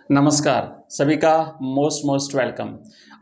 नमस्कार सभी का मोस्ट मोस्ट वेलकम।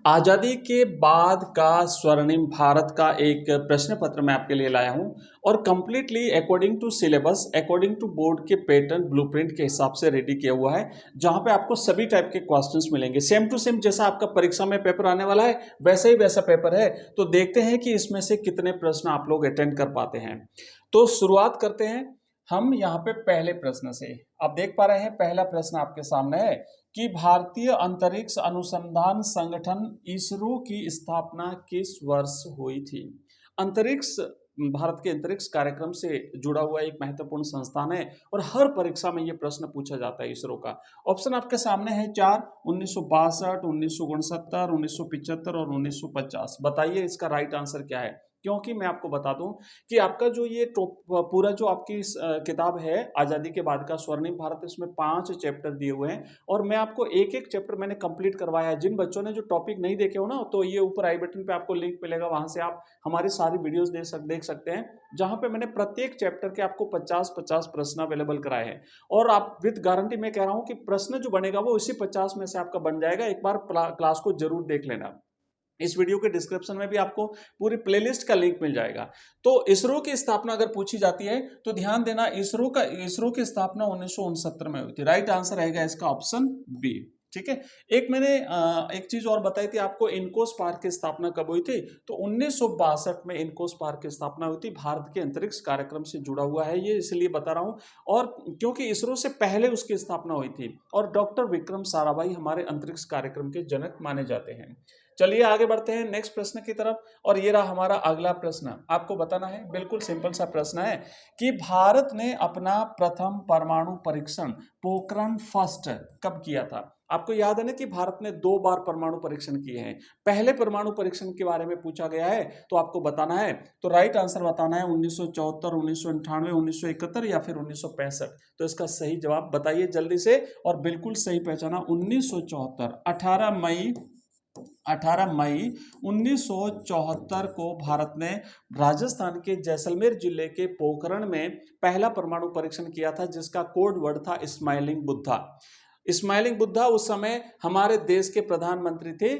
आज़ादी के बाद का स्वर्णिम भारत का एक प्रश्न पत्र मैं आपके लिए लाया हूं और completely according to syllabus, according to board के पैटर्न ब्लूप्रिंट के हिसाब से रेडी किया हुआ है, जहां पे आपको सभी टाइप के क्वेश्चंस मिलेंगे सेम टू सेम। जैसा आपका परीक्षा में पेपर आने वाला है वैसा ही वैसा पेपर है। तो देखते हैं कि इसमें से कितने प्रश्न आप लोग अटेंड कर पाते हैं। तो शुरुआत करते हैं हम यहाँ पे पहले प्रश्न से। आप देख पा रहे हैं पहला प्रश्न आपके सामने है कि भारतीय अंतरिक्ष अनुसंधान संगठन इसरो की स्थापना किस वर्ष हुई थी। अंतरिक्ष भारत के अंतरिक्ष कार्यक्रम से जुड़ा हुआ एक महत्वपूर्ण संस्थान है और हर परीक्षा में यह प्रश्न पूछा जाता है इसरो का। ऑप्शन आपके सामने है चार: 1962, 1969, 1975 और 1950। बताइए इसका राइट आंसर क्या है। क्योंकि मैं आपको बता दूं कि आपका जो ये पूरा जो आपकी किताब है आज़ादी के बाद का स्वर्णिम भारत, इसमें 5 चैप्टर दिए हुए हैं और मैं आपको एक एक चैप्टर मैंने कंप्लीट करवाया है। जिन बच्चों ने जो टॉपिक नहीं देखे हो ना, तो ये ऊपर आई बटन पे आपको लिंक मिलेगा, वहां से आप हमारी सारी वीडियोस देख सकते हैं, जहां पे मैंने प्रत्येक चैप्टर के आपको 50-50 प्रश्न अवेलेबल कराए हैं। और आप विद गारंटी मैं कह रहा हूं कि प्रश्न जो बनेगा वो इसी 50 में से आपका बन जाएगा। एक बार क्लास को जरूर देख लेना। इस वीडियो के डिस्क्रिप्शन में भी आपको पूरी प्लेलिस्ट का लिंक मिल जाएगा। तो इसरो की स्थापना अगर पूछी जाती है तो ध्यान देना, इसरो की स्थापना 1969 में हुई थी। राइट आंसर रहेगा इसका ऑप्शन बी। ठीक है। एक मैंने एक चीज और बताई थी आपको, इनकोस पार्क की स्थापना कब हुई थी, तो 1962 में इनकोस पार्क की स्थापना हुई थी। भारत के अंतरिक्ष कार्यक्रम से जुड़ा हुआ है ये, इसलिए बता रहा हूं। और क्योंकि इसरो से पहले उसकी स्थापना हुई थी और डॉक्टर विक्रम साराभाई हमारे अंतरिक्ष कार्यक्रम के जनक माने जाते हैं। चलिए आगे बढ़ते हैं नेक्स्ट प्रश्न की तरफ। और ये रहा हमारा अगला प्रश्न। आपको बताना है, बिल्कुल सिंपल सा प्रश्न है कि भारत ने अपना प्रथम परमाणु परीक्षण पोखरण फर्स्ट कब किया था। आपको याद है ना कि भारत ने 2 बार परमाणु परीक्षण किए हैं। पहले परमाणु परीक्षण के बारे में पूछा गया है तो आपको बताना है। तो राइट आंसर बताना है 1974, 1998, 1971 या फिर 1965। तो इसका सही जवाब बताइए जल्दी से। और बिल्कुल सही पहचाना, 1974। 18 मई 1974 को भारत ने राजस्थान के जैसलमेर जिले के पोखरण में पहला परमाणु परीक्षण किया था, जिसका कोड वर्ड था स्माइलिंग बुद्धा। स्माइलिंग बुद्धा उस समय हमारे देश के प्रधानमंत्री थे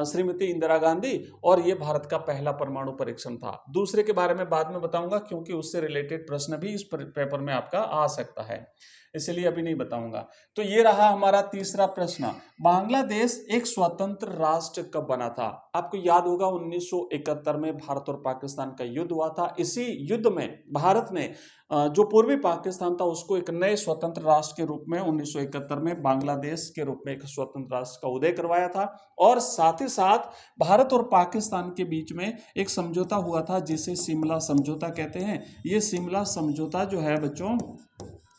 श्रीमती इंदिरा गांधी, और यह भारत का पहला परमाणु परीक्षण था। दूसरे के बारे में बाद में बताऊंगा क्योंकि उससे रिलेटेड प्रश्न भी इस पेपर में आपका आ सकता है, इसलिए अभी नहीं बताऊंगा। तो ये रहा हमारा तीसरा प्रश्न। बांग्लादेश एक स्वतंत्र राष्ट्र कब बना था। आपको याद होगा 1971 में भारत और पाकिस्तान का युद्ध हुआ था। इसी युद्ध में भारत ने जो पूर्वी पाकिस्तान था उसको एक नए स्वतंत्र राष्ट्र के रूप में 1971 में बांग्लादेश के रूप में एक स्वतंत्र राष्ट्र का उदय करवाया था। और साथ ही साथ भारत और पाकिस्तान के बीच में एक समझौता हुआ था जिसे शिमला समझौता कहते हैं। ये शिमला समझौता जो है बच्चों,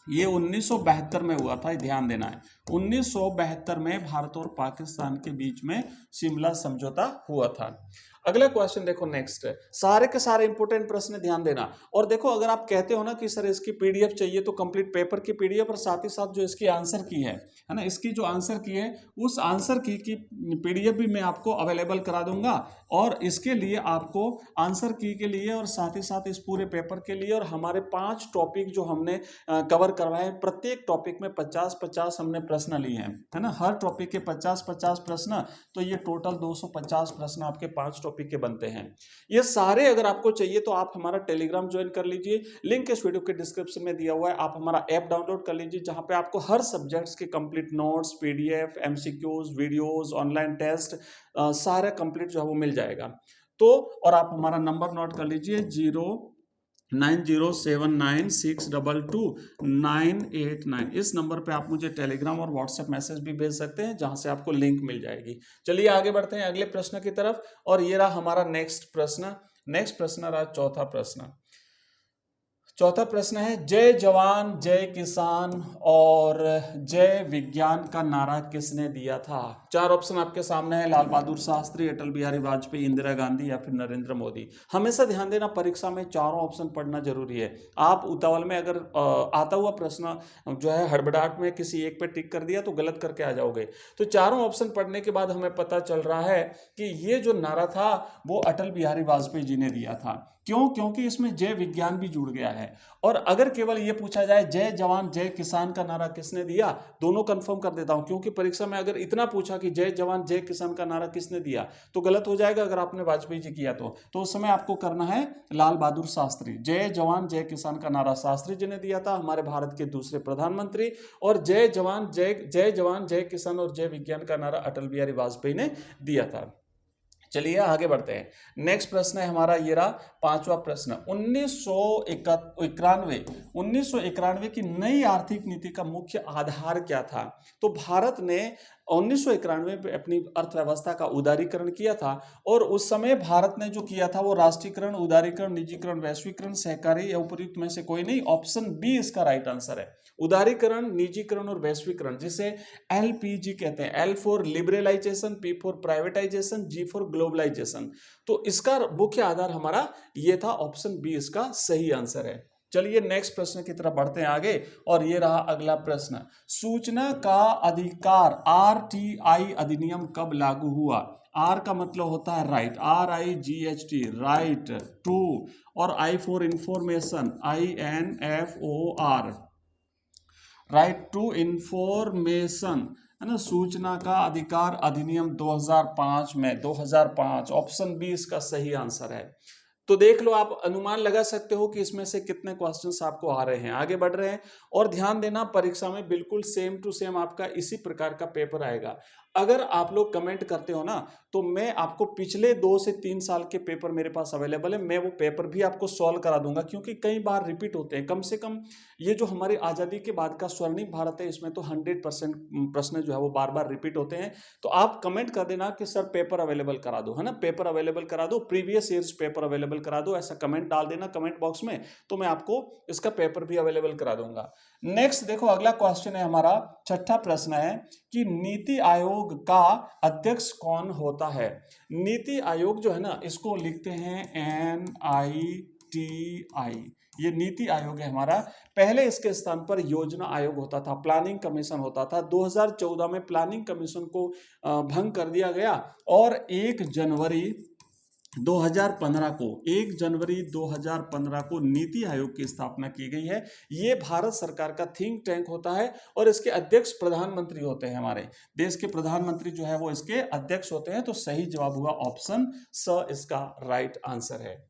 ये 1972 में हुआ था, ध्यान देना है। 1972 में भारत और पाकिस्तान के बीच में शिमला समझौता हुआ था। अगला क्वेश्चन देखो, नेक्स्ट सारे के सारे इंपोर्टेंट प्रश्न ध्यान देना। और देखो, अगर आप कहते हो ना कि सर इसकी पीडीएफ चाहिए तो कंप्लीट पेपर की पीडीएफ और साथ ही साथ जो इसकी आंसर की है ना, इसकी जो आंसर की है उस आंसर की पीडीएफ भी मैं आपको अवेलेबल करा दूंगा। और इसके लिए आपको आंसर की के लिए और साथ ही साथ इस पूरे पेपर के लिए और हमारे 5 टॉपिक जो हमने कवर करवाए, प्रत्येक टॉपिक में 50-50 हमने प्रश्न लिए हैं, है ना। हर टॉपिक के 50-50 प्रश्न, तो ये टोटल 250 प्रश्न आपके 5 टॉपिक के बनते हैं। ये सारे अगर आपको चाहिए तो आप हमारा टेलीग्राम ज्वाइन कर लीजिए, लिंक इस वीडियो के डिस्क्रिप्शन में दिया हुआ है। आप हमारा ऐप डाउनलोड कर लीजिए, जहां पे आपको हर सब्जेक्ट्स के complete notes, PDF, MCQs, videos, online test सारा कंप्लीट जो है वो मिल जाएगा। तो और आप हमारा नंबर नोट कर लीजिए 09079622989। इस नंबर पे आप मुझे टेलीग्राम और व्हाट्सएप मैसेज भी भेज सकते हैं, जहां से आपको लिंक मिल जाएगी। चलिए आगे बढ़ते हैं अगले प्रश्न की तरफ। और ये रहा हमारा नेक्स्ट प्रश्न। नेक्स्ट प्रश्न रहा चौथा प्रश्न। चौथा प्रश्न है, जय जवान जय किसान और जय विज्ञान का नारा किसने दिया था। 4 ऑप्शन आपके सामने है, लाल बहादुर शास्त्री, अटल बिहारी वाजपेयी, इंदिरा गांधी या फिर नरेंद्र मोदी। हमेशा ध्यान देना, परीक्षा में चारों ऑप्शन पढ़ना जरूरी है। आप उतावल में अगर आता हुआ प्रश्न जो है हड़बड़ाहट में किसी एक पे टिक कर दिया तो गलत करके आ जाओगे। तो चारों ऑप्शन पढ़ने के बाद हमें पता चल रहा है कि ये जो नारा था वो अटल बिहारी वाजपेयी जी ने दिया था। क्यों? क्योंकि इसमें जय विज्ञान भी जुड़ गया है। और अगर केवल ये पूछा जाए जय जवान जय किसान का नारा किसने दिया, दोनों कंफर्म कर देता हूं, क्योंकि परीक्षा में अगर इतना पूछा कि जय जवान जय किसान का नारा किसने दिया तो गलत हो जाएगा अगर आपने वाजपेयी जी किया तो उस समय आपको करना है लाल बहादुर शास्त्री। जय जवान जय किसान का नारा शास्त्री जी ने दिया था, हमारे भारत के दूसरे प्रधानमंत्री। और जय जवान जय किसान और जय विज्ञान का नारा अटल बिहारी वाजपेयी ने दिया था। चलिए आगे बढ़ते हैं। नेक्स्ट प्रश्न है हमारा ये रहा, पांचवा प्रश्न। 1991 की नई आर्थिक नीति का मुख्य आधार क्या था? तो भारत ने 1991 में अपनी अर्थव्यवस्था का उदारीकरण किया था। और उस समय भारत ने जो किया था वो राष्ट्रीयकरण, उदारीकरण, निजीकरण, वैश्वीकरण, सहकारी या उपयुक्त में से कोई नहीं। ऑप्शन बी इसका राइट आंसर है। उदारीकरण, निजीकरण और वैश्वीकरण, जिसे एलपीजी कहते हैं। L for liberalisation, P for privatisation, G for globalisation. तो इसका मुख्य आधार हमारा ये था। ऑप्शन बी इसका सही आंसर है। चलिए नेक्स्ट प्रश्न की तरफ बढ़ते हैं आगे। और ये रहा अगला प्रश्न। सूचना का अधिकार आरटीआई अधिनियम कब लागू हुआ? आर का मतलब होता है राइट, RIGHT, राइट टू, और I for information, INFOR, right to information, है ना। सूचना का अधिकार अधिनियम 2005 में, 2005। ऑप्शन बी इसका सही आंसर है। तो देख लो, आप अनुमान लगा सकते हो कि इसमें से कितने क्वेश्चंस आपको आ रहे हैं। आगे बढ़ रहे हैं और ध्यान देना, परीक्षा में बिल्कुल सेम टू सेम आपका इसी प्रकार का पेपर आएगा। अगर आप लोग कमेंट करते हो ना तो मैं आपको पिछले 2 से 3 साल के पेपर मेरे पास अवेलेबल है, मैं वो पेपर भी आपको सॉल्व करा दूंगा, क्योंकि कई बार रिपीट होते हैं। कम से कम ये जो हमारी आज़ादी के बाद का स्वर्णिम भारत है, इसमें तो 100% प्रश्न जो है वो बार बार रिपीट होते हैं। तो आप कमेंट कर देना कि सर पेपर अवेलेबल करा दो, है ना, पेपर अवेलेबल करा दो, प्रीवियस ईयर्स पेपर अवेलेबल करा दो, ऐसा कमेंट डाल देना कमेंट बॉक्स में, तो मैं आपको इसका पेपर भी अवेलेबल करा दूंगा। नेक्स्ट देखो, अगला क्वेश्चन है हमारा, छठा प्रश्न है कि नीति आयोग का अध्यक्ष कौन होता है? नीति आयोग जो है ना, इसको लिखते हैं NITI, ये नीति आयोग है हमारा। पहले इसके स्थान पर योजना आयोग होता था, प्लानिंग कमीशन होता था। 2014 में प्लानिंग कमीशन को भंग कर दिया गया और 1 जनवरी 2015 को नीति आयोग की स्थापना की गई है। ये भारत सरकार का थिंक टैंक होता है और इसके अध्यक्ष प्रधानमंत्री होते हैं। हमारे देश के प्रधानमंत्री जो है वो इसके अध्यक्ष होते हैं। तो सही जवाब हुआ ऑप्शन स इसका राइट आंसर है।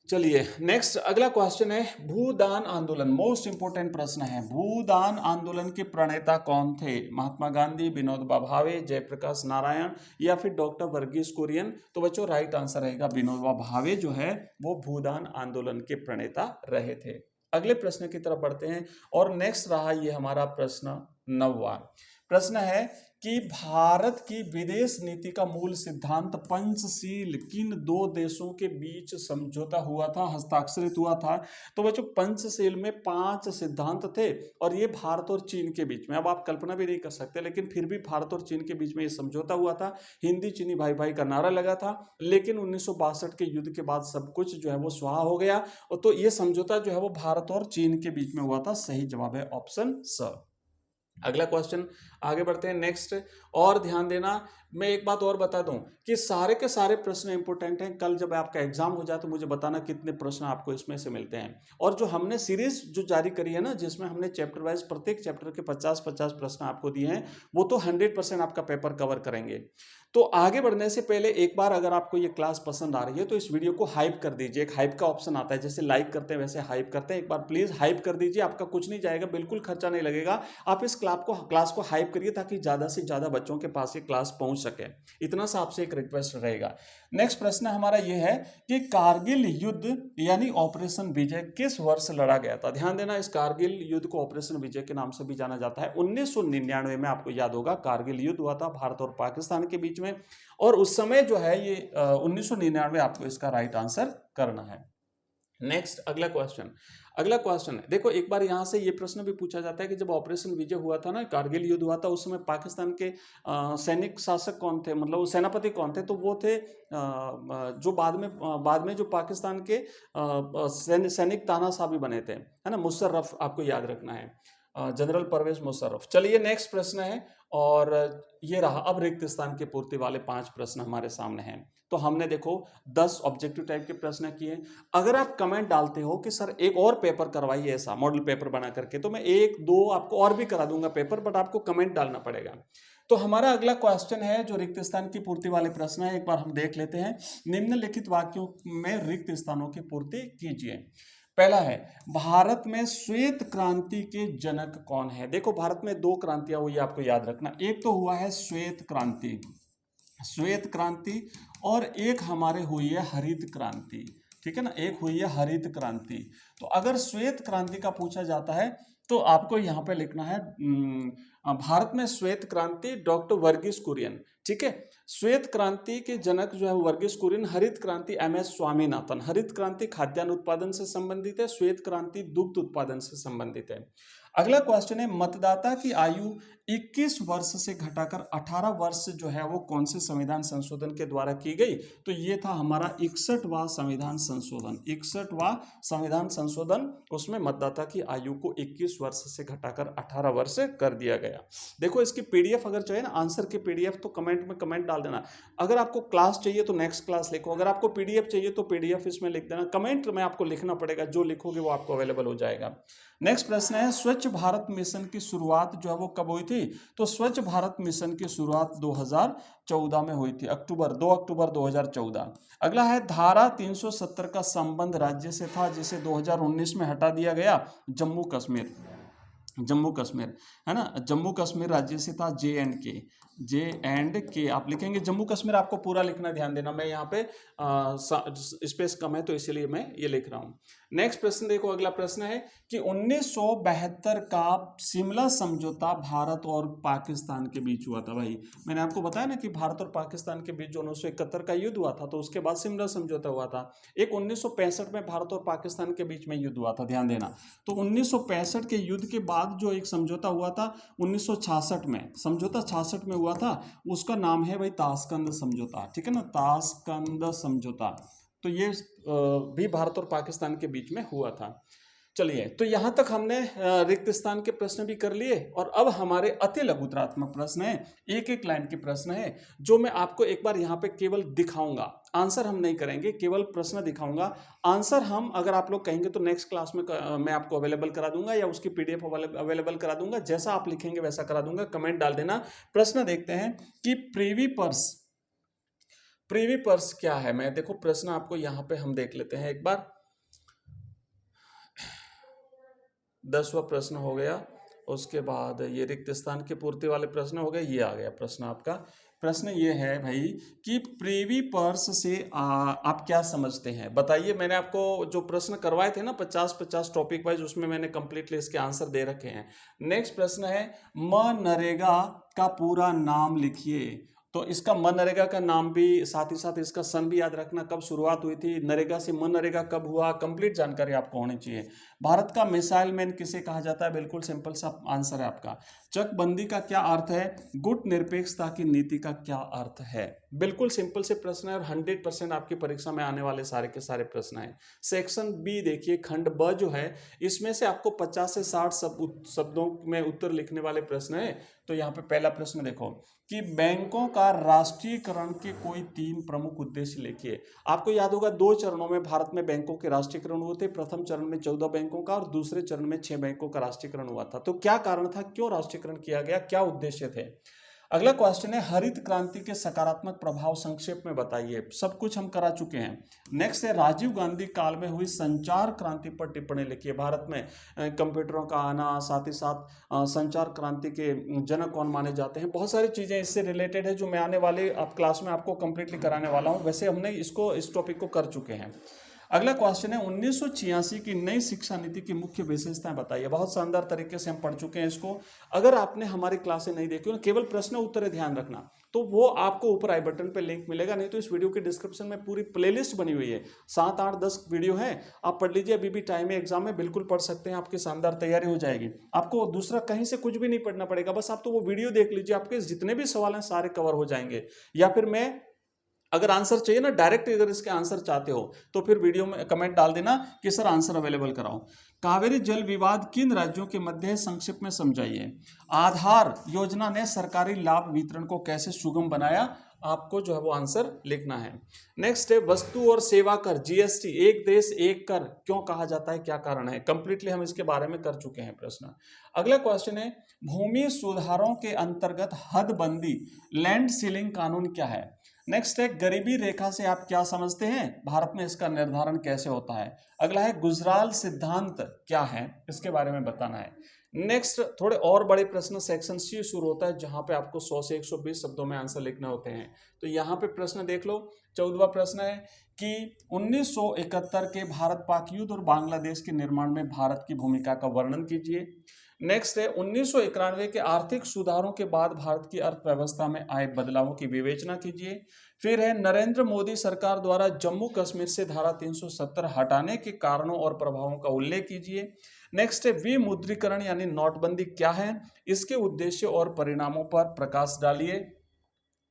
चलिए नेक्स्ट अगला क्वेश्चन है, भूदान आंदोलन, मोस्ट इंपोर्टेंट प्रश्न है। भूदान आंदोलन के प्रणेता कौन थे? महात्मा गांधी, विनोबा भावे, जयप्रकाश नारायण या फिर डॉक्टर वर्गीस कुरियन? तो बच्चों राइट आंसर रहेगा विनोबा भावे जो है वो भूदान आंदोलन के प्रणेता रहे थे। अगले प्रश्न की तरफ बढ़ते हैं और नेक्स्ट रहा ये हमारा प्रश्न 9वां। प्रश्न है कि भारत की विदेश नीति का मूल सिद्धांत पंचशील किन 2 देशों के बीच समझौता हुआ था, हस्ताक्षरित हुआ था? तो बच्चों पंचशील में 5 सिद्धांत थे और ये भारत और चीन के बीच में, अब आप कल्पना भी नहीं कर सकते, लेकिन फिर भी भारत और चीन के बीच में ये समझौता हुआ था। हिंदी चीनी भाई भाई का नारा लगा था, लेकिन 1962 के युद्ध के बाद सब कुछ जो है वो स्वाहा हो गया। और तो ये समझौता जो है वो भारत और चीन के बीच में हुआ था। सही जवाब है ऑप्शन स। अगला क्वेश्चन आगे बढ़ते हैं नेक्स्ट। और ध्यान देना, मैं एक बात और बता दूं कि सारे के सारे प्रश्न इंपॉर्टेंट हैं। कल जब आपका एग्जाम हो जाए तो मुझे बताना कितने प्रश्न आपको इसमें से मिलते हैं। और जो हमने सीरीज जो जारी करी है ना, जिसमें हमने चैप्टर वाइज प्रत्येक चैप्टर के 50-50 प्रश्न आपको दिए हैं, वो तो 100% आपका पेपर कवर करेंगे। तो आगे बढ़ने से पहले एक बार अगर आपको ये क्लास पसंद आ रही है तो इस वीडियो को हाइप कर दीजिए। एक हाइप का ऑप्शन आता है, जैसे लाइक करते हैं वैसे हाइप करते हैं। एक बार प्लीज हाइप कर दीजिए, आपका कुछ नहीं जाएगा, बिल्कुल खर्चा नहीं लगेगा। आप इस क्लास को हाइप करिए ताकि ज्यादा से ज्यादा बच्चों के पास ये क्लास पहुंच सके। इतना सा आपसे एक रिक्वेस्ट रहेगा। नेक्स्ट प्रश्न हमारा यह है कि कारगिल युद्ध यानी ऑपरेशन विजय किस वर्ष लड़ा गया था? ध्यान देना, इस कारगिल युद्ध को ऑपरेशन विजय के नाम से भी जाना जाता है। 1999 में आपको याद होगा कारगिल युद्ध हुआ था भारत और पाकिस्तान के बीच में। और उस समय जो है ये 1999 आपको इसका राइट आंसर करना है। नेक्स्ट अगला क्वेश्चन है, देखो एक बार यहां से ये प्रश्न भी पूछा जाता है कि जब ऑपरेशन विजय हुआ था ना, कारगिल युद्ध हुआ था, उस समय पाकिस्तान के सैनिक शासक कौन थे, मतलब सेनापति कौन थे? तो वो थे जो बाद में जो पाकिस्तान के सैनिक तानाशाह भी बने थे, है ना, मुशर्रफ, आपको याद रखना है। जनरल परवेज मुशर्रफ। चलिए नेक्स्ट प्रश्न है, और ये रहा। अब रिक्त स्थान की पूर्ति वाले 5 प्रश्न हमारे सामने हैं। तो हमने देखो 10 ऑब्जेक्टिव टाइप के प्रश्न किए। अगर आप कमेंट डालते हो कि सर एक और पेपर करवाइए ऐसा मॉडल पेपर बना करके, तो मैं 1-2 आपको और भी करा दूंगा पेपर, बट आपको कमेंट डालना पड़ेगा। तो हमारा अगला क्वेश्चन है जो रिक्त स्थान की पूर्ति वाले प्रश्न है, एक बार हम देख लेते हैं। निम्नलिखित वाक्यों में रिक्त स्थानों की पूर्ति कीजिए। पहला है, भारत में श्वेत क्रांति के जनक कौन है? देखो भारत में 2 क्रांतियां हुई, आपको याद रखना। एक तो हुआ है श्वेत क्रांति, श्वेत क्रांति, और एक हमारे हुई है हरित क्रांति। ठीक है ना, एक हुई है हरित क्रांति। तो अगर श्वेत क्रांति का पूछा जाता है तो आपको यहाँ पे लिखना है भारत में श्वेत क्रांति डॉक्टर वर्गीस कुरियन। ठीक है, श्वेत क्रांति के जनक जो है वर्गीस कुरियन। हरित क्रांति MS स्वामीनाथन। हरित क्रांति खाद्यान्न उत्पादन से संबंधित है, श्वेत क्रांति दुग्ध उत्पादन से संबंधित है। अगला क्वेश्चन है, मतदाता की आयु 21 वर्ष से घटाकर 18 वर्ष जो है वो कौन से संविधान संशोधन के द्वारा की गई? तो ये था हमारा 61वां संविधान संशोधन। 61वां संविधान संशोधन, उसमें मतदाता की आयु को 21 वर्ष से घटाकर 18 वर्ष कर दिया गया। देखो इसकी PDF अगर चाहिए ना, आंसर की PDF, तो कमेंट में कमेंट डाल देना। अगर आपको क्लास चाहिए तो नेक्स्ट क्लास लिखो, अगर आपको PDF चाहिए तो PDF इसमें लिख देना। कमेंट में आपको लिखना पड़ेगा, जो लिखोगे वो आपको अवेलेबल हो जाएगा। नेक्स्ट प्रश्न है, स्वच्छ भारत मिशन की शुरुआत जो है वो कब हुई थी? तो स्वच्छ भारत मिशन की शुरुआत 2014 में हुई थी, 2 अक्टूबर 2014। अगला है, धारा 370 का संबंध राज्य से था जिसे 2019 में हटा दिया गया। जम्मू कश्मीर, जम्मू कश्मीर है ना, जम्मू कश्मीर राज्य से था। J&K आप लिखेंगे। जम्मू कश्मीर आपको पूरा लिखना, ध्यान देना, मैं यहाँ पे स्पेस कम है तो इसीलिए मैं ये लिख रहा हूँ। नेक्स्ट प्रश्न देखो, अगला प्रश्न है कि 1972 का शिमला समझौता भारत और पाकिस्तान के बीच हुआ था। भाई मैंने आपको बताया ना कि भारत और पाकिस्तान के बीच जो 1971 का युद्ध हुआ था, तो उसके बाद शिमला समझौता हुआ था। एक 1965 में भारत और पाकिस्तान के बीच में युद्ध हुआ था, ध्यान देना। तो 1965 के युद्ध के बाद जो एक समझौता हुआ था 1966 में, समझौता 66 में हुआ था, उसका नाम है भाई ताशकंद समझौता। ठीक है ना, ताशकंद समझौता। तो ये भी भारत और पाकिस्तान के बीच में हुआ था। चलिए, तो यहां तक हमने रिक्त स्थान के प्रश्न भी कर लिए, और अब हमारे अति लघुतरात्मक प्रश्न है, एक एक लाइन के प्रश्न है, जो मैं आपको एक बार यहाँ पे केवल दिखाऊंगा। आंसर हम नहीं करेंगे, केवल प्रश्न दिखाऊंगा। आंसर हम, अगर आप लोग कहेंगे तो नेक्स्ट क्लास में मैं आपको अवेलेबल करा दूंगा, या उसकी PDF अवेलेबल करा दूंगा। जैसा आप लिखेंगे वैसा करा दूंगा, कमेंट डाल देना। प्रश्न देखते हैं कि प्रीवी पर्स क्या है। मैं देखो प्रश्न आपको यहाँ पे हम देख लेते हैं एक बार। 10वां प्रश्न हो गया, उसके बाद ये रिक्त स्थान की पूर्ति वाले प्रश्न हो गए। ये आ गया प्रश्न आपका। प्रश्न ये है भाई कि प्रीवी पर्स से आप क्या समझते हैं, बताइए। मैंने आपको जो प्रश्न करवाए थे ना 50-50 टॉपिक वाइज, उसमें मैंने कंप्लीटली इसके आंसर दे रखे हैं। नेक्स्ट प्रश्न है, मनरेगा का पूरा नाम लिखिए। तो इसका मनरेगा का नाम भी, साथ ही साथ इसका सन भी याद रखना, कब शुरुआत हुई थी, नरेगा से मनरेगा कब हुआ, कंप्लीट जानकारी आपको होनी चाहिए। भारत का मिसाइल मैन किसे कहा जाता है? बिल्कुल सिंपल सा आंसर है आपका। चकबंदी का क्या अर्थ है? गुट निरपेक्षता की नीति का क्या अर्थ है? बिल्कुल सिंपल से प्रश्न है, और 100% आपकी परीक्षा में आने वाले सारे के सारे प्रश्न हैं। सेक्शन बी देखिए, खंड ब जो है, इसमें से आपको 50 से 60 शब्दों में उत्तर लिखने वाले प्रश्न है। तो यहाँ पे पहला प्रश्न देखो कि बैंकों का राष्ट्रीयकरण के कोई 3 प्रमुख उद्देश्य लिखिए। आपको याद होगा 2 चरणों में भारत में बैंकों के राष्ट्रीयकरण हुए थे। प्रथम चरण में 14 बैंकों का, और दूसरे चरण में 6 बैंकों का राष्ट्रीयकरण हुआ था। तो क्या कारण था, क्यों राष्ट्रीयकरण किया गया, क्या उद्देश्य थे? अगला क्वेश्चन है, हरित क्रांति के सकारात्मक प्रभाव संक्षेप में बताइए। सब कुछ हम करा चुके हैं। नेक्स्ट है, राजीव गांधी काल में हुई संचार क्रांति पर टिप्पणी लिखिए। भारत में कंप्यूटरों का आना, साथ ही साथ संचार क्रांति के जनक कौन माने जाते हैं, बहुत सारी चीजें इससे रिलेटेड है जो मैं आने वाले क्लास में आपको कंप्लीटली कराने वाला हूँ। वैसे हमने इस टॉपिक को कर चुके हैं। अगला क्वेश्चन है, 1986 की नई शिक्षा नीति की मुख्य विशेषताएं बताइए। बहुत शानदार तरीके से हम पढ़ चुके हैं इसको। अगर आपने हमारी क्लासें नहीं देखी, केवल प्रश्न उत्तर ध्यान रखना, तो वो आपको ऊपर आई बटन पे लिंक मिलेगा, नहीं तो इस वीडियो के डिस्क्रिप्शन में पूरी प्लेलिस्ट बनी हुई है। 7, 8, 10 वीडियो है, आप पढ़ लीजिए। अभी भी टाइम है, एग्जाम में बिल्कुल पढ़ सकते हैं, आपकी शानदार तैयारी हो जाएगी। आपको दूसरा कहीं से कुछ भी नहीं पढ़ना पड़ेगा, बस आप तो वो वीडियो देख लीजिए, आपके जितने भी सवाल हैं सारे कवर हो जाएंगे। या फिर मैं अगर आंसर चाहिए ना डायरेक्ट, अगर इसके आंसर चाहते हो तो फिर वीडियो में कमेंट डाल देना कि सर आंसर अवेलेबल कराओ। कावेरी जल विवाद किन राज्यों के मध्य है, संक्षिप्त में समझाइए। आधार योजना ने सरकारी लाभ वितरण को कैसे सुगम बनाया, आपको जो है वो आंसर लिखना है। नेक्स्ट है वस्तु और सेवा कर जीएसटी, एक देश एक कर क्यों कहा जाता है, क्या कारण है, कंप्लीटली हम इसके बारे में कर चुके हैं प्रश्न। अगला क्वेश्चन है भूमि सुधारों के अंतर्गत हदबंदी लैंड सीलिंग कानून क्या है। नेक्स्ट है गरीबी रेखा से आप क्या समझते हैं, भारत में इसका निर्धारण कैसे होता है। अगला है गुजराल सिद्धांत क्या है, इसके बारे में बताना है। नेक्स्ट थोड़े और बड़े प्रश्न सेक्शन सी शुरू होता है जहां पे आपको 100 से 120 शब्दों में आंसर लिखने होते हैं। तो यहाँ पे प्रश्न देख लो। 14वां प्रश्न है कि 1971 के भारत पाक युद्ध और बांग्लादेश के निर्माण में भारत की भूमिका का वर्णन कीजिए। नेक्स्ट है 1991 के आर्थिक सुधारों के बाद भारत की अर्थव्यवस्था में आए बदलावों की विवेचना कीजिए। फिर है नरेंद्र मोदी सरकार द्वारा जम्मू कश्मीर से धारा 370 हटाने के कारणों और प्रभावों का उल्लेख कीजिए। नेक्स्ट है विमुद्रीकरण यानी नोटबंदी क्या है, इसके उद्देश्य और परिणामों पर प्रकाश डालिए।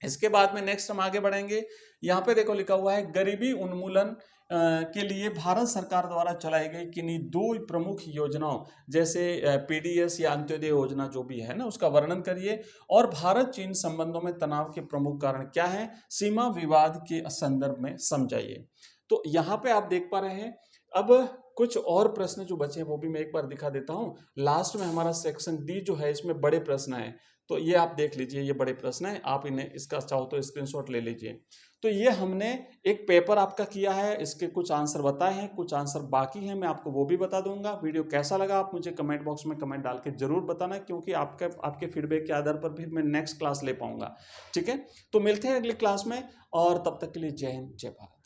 इसके बाद में नेक्स्ट हम आगे बढ़ेंगे। यहाँ पे देखो लिखा हुआ है गरीबी उन्मूलन के लिए भारत सरकार द्वारा चलाई गई किन्हीं दो प्रमुख योजनाओं जैसे पीडीएस या अंत्योदय योजना जो भी है ना उसका वर्णन करिए। और भारत चीन संबंधों में तनाव के प्रमुख कारण क्या है, सीमा विवाद के संदर्भ में समझाइए। तो यहाँ पे आप देख पा रहे हैं। अब कुछ और प्रश्न जो बचे हैं वो भी मैं एक बार दिखा देता हूँ। लास्ट में हमारा सेक्शन डी जो है इसमें बड़े प्रश्न है, तो ये आप देख लीजिए, ये बड़े प्रश्न है, आप इन्हें इसका चाहो तो स्क्रीनशॉट ले लीजिए। तो ये हमने एक पेपर आपका किया है, इसके कुछ आंसर बताए हैं, कुछ आंसर बाकी हैं, मैं आपको वो भी बता दूंगा। वीडियो कैसा लगा आप मुझे कमेंट बॉक्स में कमेंट डाल के जरूर बताना, क्योंकि आपके फीडबैक के आधार पर फिर मैं नेक्स्ट क्लास ले पाऊंगा। ठीक है, तो मिलते हैं अगली क्लास में, और तब तक के लिए जय हिंद जय भारत।